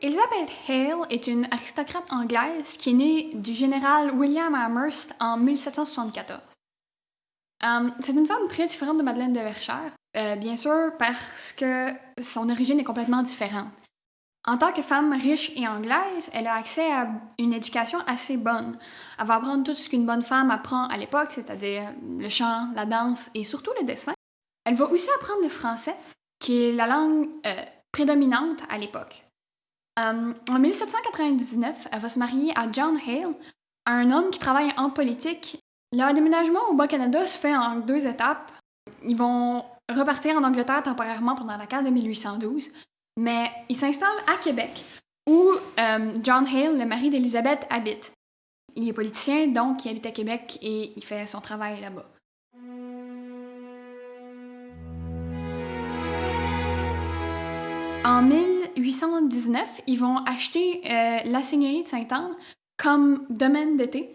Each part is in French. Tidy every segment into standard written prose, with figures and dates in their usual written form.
Elizabeth Hale est une aristocrate anglaise qui est née du général William Amherst en 1774. C'est une femme très différente de Madeleine de Verchères, bien sûr parce que son origine est complètement différente. En tant que femme riche et anglaise, elle a accès à une éducation assez bonne. Elle va apprendre tout ce qu'une bonne femme apprend à l'époque, c'est-à-dire le chant, la danse et surtout le dessin. Elle va aussi apprendre le français, qui est la langue prédominante à l'époque. En 1799, elle va se marier à John Hale, un homme qui travaille en politique. Leur déménagement au Bas-Canada se fait en 2 étapes. Ils vont repartir en Angleterre temporairement pendant la guerre de 1812, mais ils s'installent à Québec, où John Hale, le mari d'Elizabeth, habite. Il est politicien, donc il habite à Québec et il fait son travail là-bas. En 1819, ils vont acheter la seigneurie de Sainte-Anne comme domaine d'été.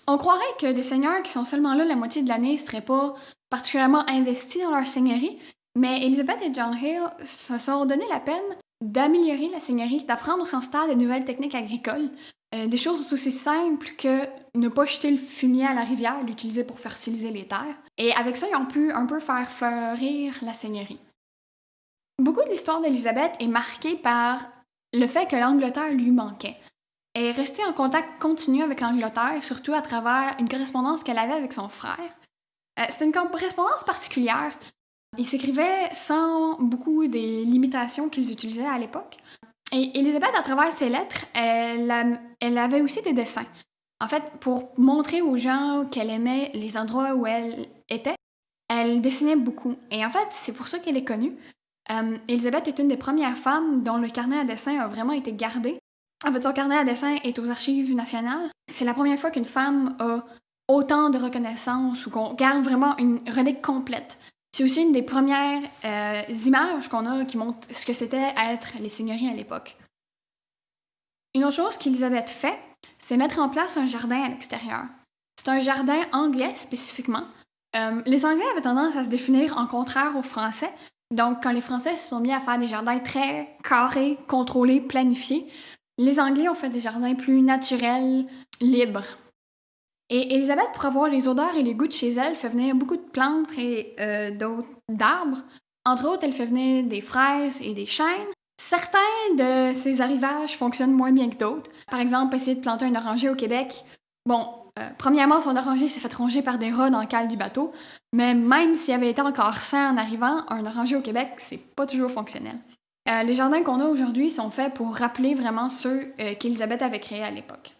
On croirait que des seigneurs qui sont seulement là la moitié de l'année ne seraient pas particulièrement investis dans leur seigneurie, mais Elizabeth et John Hale se sont donné la peine d'améliorer la seigneurie, d'apprendre au sans-stade des nouvelles techniques agricoles, des choses aussi simples que ne pas jeter le fumier à la rivière, l'utiliser pour fertiliser les terres. Et avec ça, ils ont pu un peu faire fleurir la seigneurie. Beaucoup de l'histoire d'Elizabeth est marquée par le fait que l'Angleterre lui manquait. Elle est restée en contact continu avec l'Angleterre, surtout à travers une correspondance qu'elle avait avec son frère. C'était une correspondance particulière. Ils s'écrivaient sans beaucoup des limitations qu'ils utilisaient à l'époque. Et Elizabeth, à travers ses lettres, elle avait aussi des dessins. En fait, pour montrer aux gens qu'elle aimait les endroits où elle était, elle dessinait beaucoup. Et en fait, c'est pour ça qu'elle est connue. Elizabeth est une des premières femmes dont le carnet à dessin a vraiment été gardé. En fait, son carnet à dessin est aux Archives nationales. C'est la première fois qu'une femme a autant de reconnaissance ou qu'on garde vraiment une relique complète. C'est aussi une des premières images qu'on a qui montrent ce que c'était être les seigneuries à l'époque. Une autre chose qu'Elizabeth fait, c'est mettre en place un jardin à l'extérieur. C'est un jardin anglais spécifiquement. Les Anglais avaient tendance à se définir en contraire aux Français. Donc, quand les Français se sont mis à faire des jardins très carrés, contrôlés, planifiés, les Anglais ont fait des jardins plus naturels, libres. Et Elizabeth, pour avoir les odeurs et les goûts de chez elle, fait venir beaucoup de plantes et d'arbres. Entre autres, elle fait venir des fraises et des chênes. Certains de ces arrivages fonctionnent moins bien que d'autres. Par exemple, essayer de planter un oranger au Québec. Premièrement, son oranger s'est fait ronger par des rats dans le cale du bateau, mais même s'il avait été encore sain en arrivant, un oranger au Québec, c'est pas toujours fonctionnel. Les jardins qu'on a aujourd'hui sont faits pour rappeler vraiment ceux qu'Elizabeth avait créés à l'époque.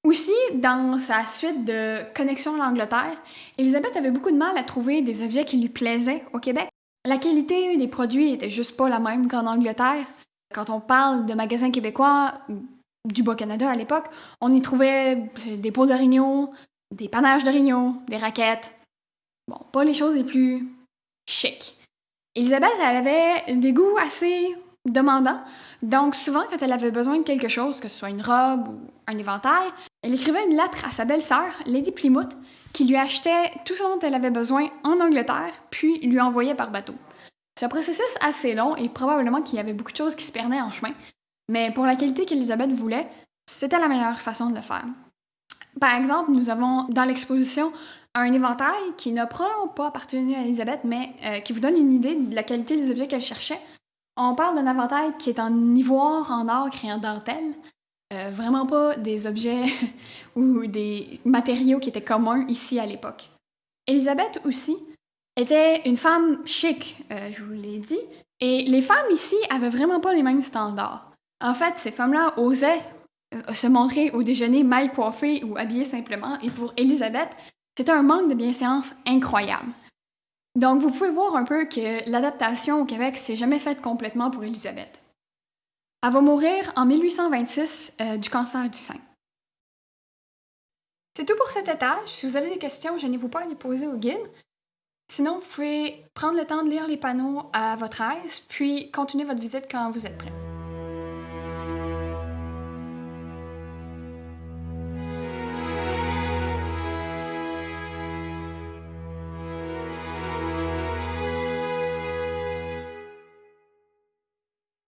Aussi, dans sa suite de connexion à l'Angleterre, Elizabeth avait beaucoup de mal à trouver des objets qui lui plaisaient au Québec. La qualité des produits était juste pas la même qu'en Angleterre. Quand on parle de magasins québécois du Bas-Canada à l'époque, on y trouvait des pots d'orignaux, des panaches d'orignaux, des raquettes. Bon, pas les choses les plus chic. Elizabeth, elle avait des goûts assez demandants, donc souvent quand elle avait besoin de quelque chose, que ce soit une robe ou un éventail, elle écrivait une lettre à sa belle-sœur, Lady Plymouth, qui lui achetait tout ce dont elle avait besoin en Angleterre, puis lui envoyait par bateau. C'est un processus assez long et probablement qu'il y avait beaucoup de choses qui se perdaient en chemin, mais pour la qualité qu'Elizabeth voulait, c'était la meilleure façon de le faire. Par exemple, nous avons dans l'exposition un éventail qui n'a probablement pas appartenu à Elizabeth, mais qui vous donne une idée de la qualité des objets qu'elle cherchait. On parle d'un éventail qui est en ivoire, en ocre et en dentelle. Vraiment pas des objets ou des matériaux qui étaient communs ici à l'époque. Elizabeth aussi était une femme chic, je vous l'ai dit, et les femmes ici avaient vraiment pas les mêmes standards. En fait, ces femmes-là osaient se montrer au déjeuner mal coiffées ou habillées simplement, et pour Elizabeth, c'était un manque de bienséance incroyable. Donc, vous pouvez voir un peu que l'adaptation au Québec s'est jamais faite complètement pour Elizabeth. Elle va mourir en 1826 du cancer du sein. C'est tout pour cet étage. Si vous avez des questions, gênez-vous pas à les poser au guide. Sinon, vous pouvez prendre le temps de lire les panneaux à votre aise, puis continuer votre visite quand vous êtes prêt.